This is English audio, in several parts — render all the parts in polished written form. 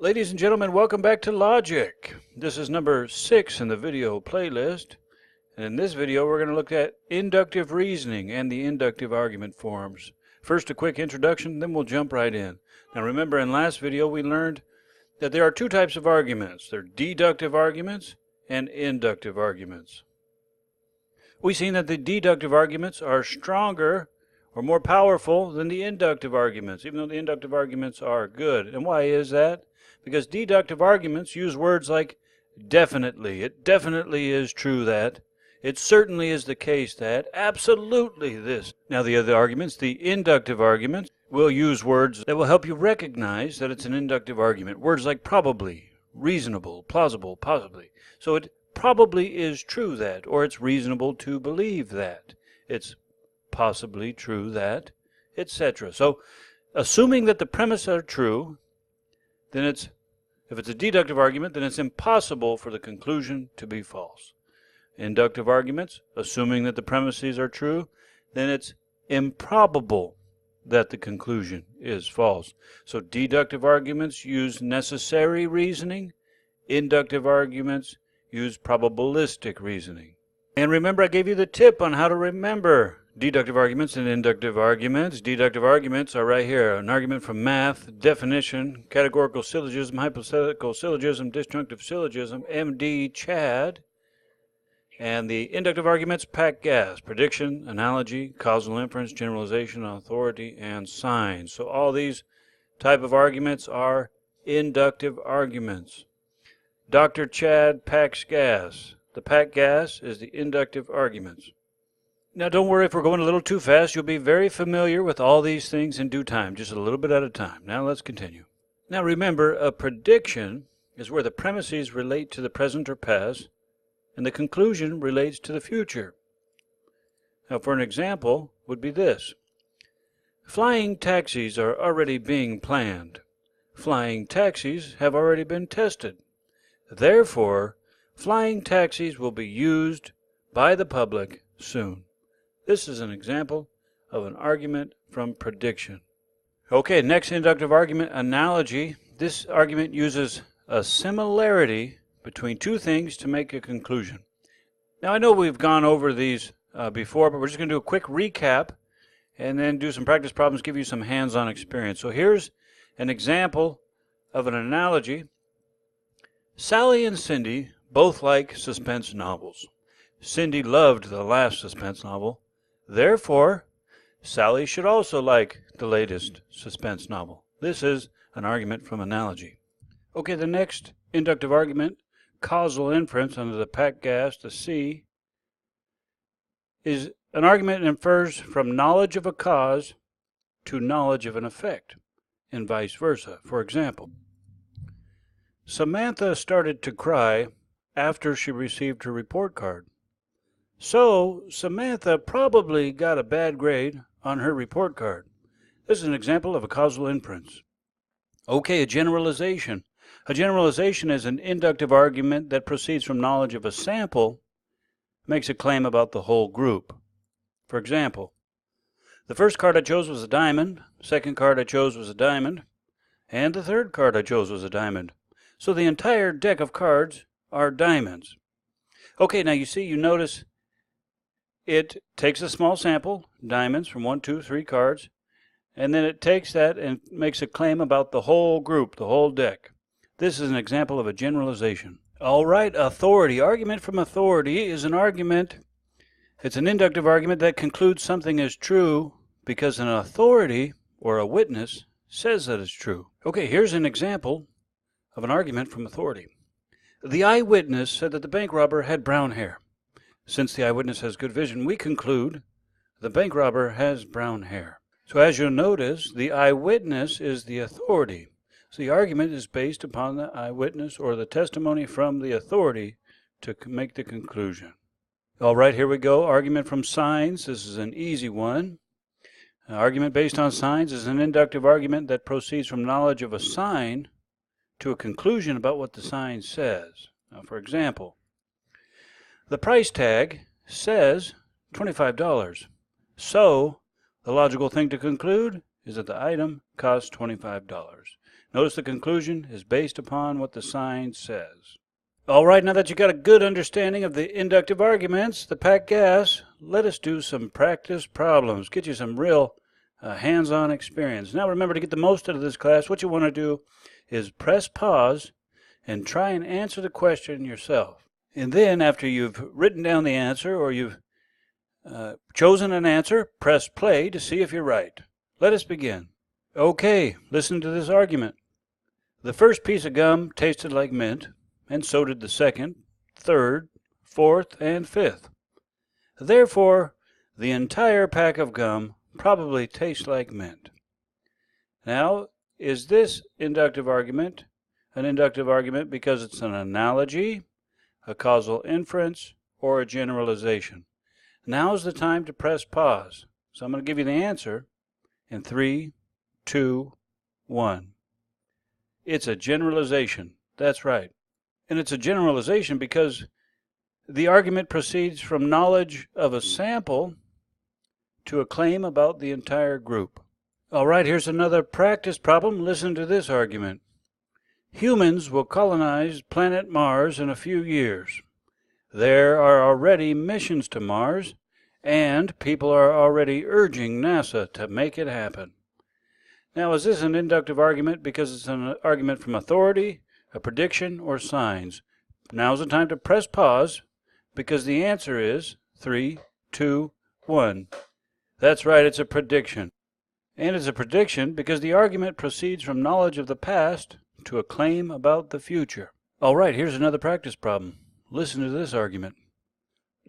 Ladies and gentlemen, welcome back to Logic. This is number 6 in the video playlist. And in this video, we're going to look at inductive reasoning and the inductive argument forms. First, a quick introduction, then we'll jump right in. Now remember, in last video, we learned that there are two types of arguments. They're deductive arguments and inductive arguments. We've seen that the deductive arguments are stronger or more powerful than the inductive arguments, even though the inductive arguments are good. And why is that? Because deductive arguments use words like definitely. It definitely is true that. It certainly is the case that. Absolutely this. Now the other arguments, the inductive arguments, will use words that will help you recognize that it's an inductive argument. Words like probably, reasonable, plausible, possibly. So it probably is true that, or it's reasonable to believe that. It's possibly true that, etc. So assuming that the premises are true, then if it's a deductive argument, then it's impossible for the conclusion to be false. Inductive arguments, assuming that the premises are true, then it's improbable that the conclusion is false. So deductive arguments use necessary reasoning. Inductive arguments use probabilistic reasoning. And remember, I gave you the tip on how to remember deductive arguments and inductive arguments. Deductive arguments are right here. An argument from math, definition, categorical syllogism, hypothetical syllogism, disjunctive syllogism, MD, Chad. And the inductive arguments, packed gas, prediction, analogy, causal inference, generalization, authority, and signs. So all these type of arguments are inductive arguments. Dr. Chad packs gas. The packed gas is the inductive arguments. Now don't worry if we're going a little too fast. You'll be very familiar with all these things in due time, just a little bit at a time. Now let's continue. Now remember, a prediction is where the premises relate to the present or past, and the conclusion relates to the future. Now for an example would be this. Flying taxis are already being planned. Flying taxis have already been tested. Therefore, flying taxis will be used by the public soon. This is an example of an argument from prediction. Okay, next inductive argument, analogy. This argument uses a similarity between two things to make a conclusion. Now I know we've gone over these before, but we're just going to do a quick recap and then do some practice problems, give you some hands-on experience. So here's an example of an analogy. Sally and Cindy both like suspense novels. Cindy loved the last suspense novel. Therefore, Sally should also like the latest suspense novel. This is an argument from analogy. Okay, the next inductive argument, causal inference under the packed gas, the C, is an argument that infers from knowledge of a cause to knowledge of an effect, and vice versa. For example, Samantha started to cry after she received her report card. So, Samantha probably got a bad grade on her report card. This is an example of a causal inference. Okay, a generalization. A generalization is an inductive argument that proceeds from knowledge of a sample, makes a claim about the whole group. For example, the first card I chose was a diamond, second card I chose was a diamond, and the third card I chose was a diamond. So the entire deck of cards are diamonds. Okay, now you notice it takes a small sample, diamonds, from 1, 2, 3 cards, and then it takes that and makes a claim about the whole group, the whole deck. This is an example of a generalization. All right, authority. Argument from authority is an argument, it's an inductive argument that concludes something is true because an authority, or a witness, says that it's true. Okay, here's an example of an argument from authority. The eyewitness said that the bank robber had brown hair. Since the eyewitness has good vision, we conclude the bank robber has brown hair. So as you'll notice, the eyewitness is the authority. So the argument is based upon the eyewitness or the testimony from the authority to make the conclusion. All right, here we go. Argument from signs. This is an easy one. An argument based on signs is an inductive argument that proceeds from knowledge of a sign to a conclusion about what the sign says. Now, for example, the price tag says $25. So, the logical thing to conclude is that the item costs $25. Notice the conclusion is based upon what the sign says. All right, now that you got a good understanding of the inductive arguments, the packed gas, let us do some practice problems. Get you some real hands-on experience. Now remember, to get the most out of this class, what you want to do is press pause and try and answer the question yourself. And then after you've written down the answer or you've chosen an answer, press play to see if you're right. Let us begin. Okay, listen to this argument. The first piece of gum tasted like mint, and so did the second, third, fourth, and fifth. Therefore, the entire pack of gum probably tastes like mint. Now, is this inductive argument an inductive argument because it's an analogy, a causal inference, or a generalization? Now's the time to press pause. So I'm going to give you the answer in 3, 2, 1. It's a generalization. That's right. And it's a generalization because the argument proceeds from knowledge of a sample to a claim about the entire group. All right, here's another practice problem. Listen to this argument. Humans will colonize planet Mars in a few years. There are already missions to Mars, and people are already urging NASA to make it happen. Now, is this an inductive argument because it's an argument from authority, a prediction, or signs? Now's the time to press pause because the answer is 3, 2, 1. That's right, it's a prediction. And it's a prediction because the argument proceeds from knowledge of the past to a claim about the future. All right, here's another practice problem. Listen to this argument.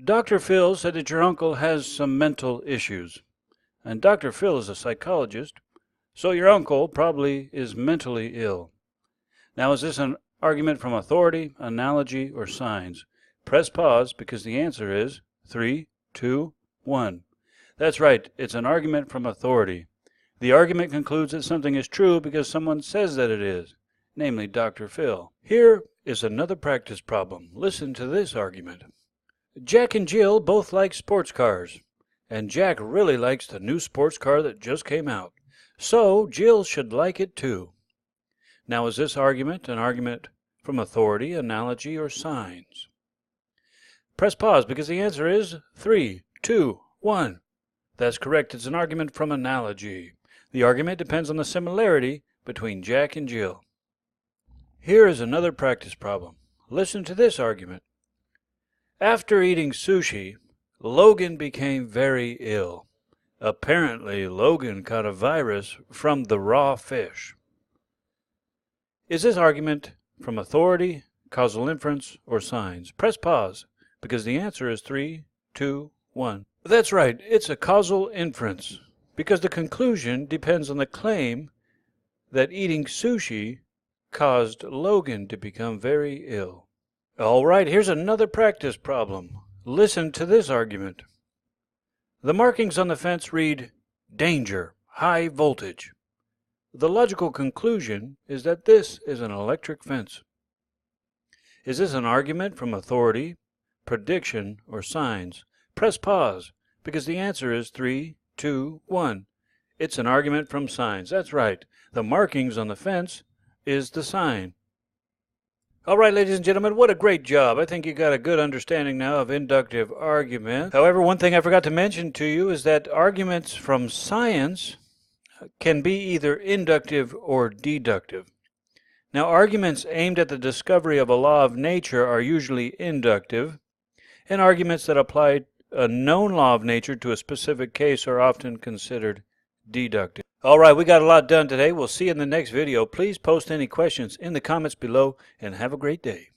Dr. Phil said that your uncle has some mental issues. And Dr. Phil is a psychologist, so your uncle probably is mentally ill. Now, is this an argument from authority, analogy, or signs? Press pause because the answer is 3, 2, 1. That's right, it's an argument from authority. The argument concludes that something is true because someone says that it is, namely Dr. Phil. Here is another practice problem. Listen to this argument. Jack and Jill both like sports cars, and Jack really likes the new sports car that just came out. So Jill should like it too. Now, is this argument an argument from authority, analogy, or signs? Press pause because the answer is 3, 2, 1. That's correct. It's an argument from analogy. The argument depends on the similarity between Jack and Jill. Here is another practice problem. Listen to this argument. After eating sushi, Logan became very ill. Apparently, Logan caught a virus from the raw fish. Is this argument from authority, causal inference, or signs? Press pause because the answer is 3, 2, 1. That's right, it's a causal inference because the conclusion depends on the claim that eating sushi caused Logan to become very ill. All right, here's another practice problem. Listen to this argument. The markings on the fence read, danger, high voltage. The logical conclusion is that this is an electric fence. Is this an argument from authority, prediction, or signs? Press pause because the answer is 3, 2, 1. It's an argument from signs. That's right. The markings on the fence is the sign. All right, ladies and gentlemen, what a great job. I think you got a good understanding now of inductive argument. However, one thing I forgot to mention to you is that arguments from science can be either inductive or deductive. Now, arguments aimed at the discovery of a law of nature are usually inductive, and arguments that apply a known law of nature to a specific case are often considered deductive. All right, we got a lot done today. We'll see you in the next video. Please post any questions in the comments below, and have a great day.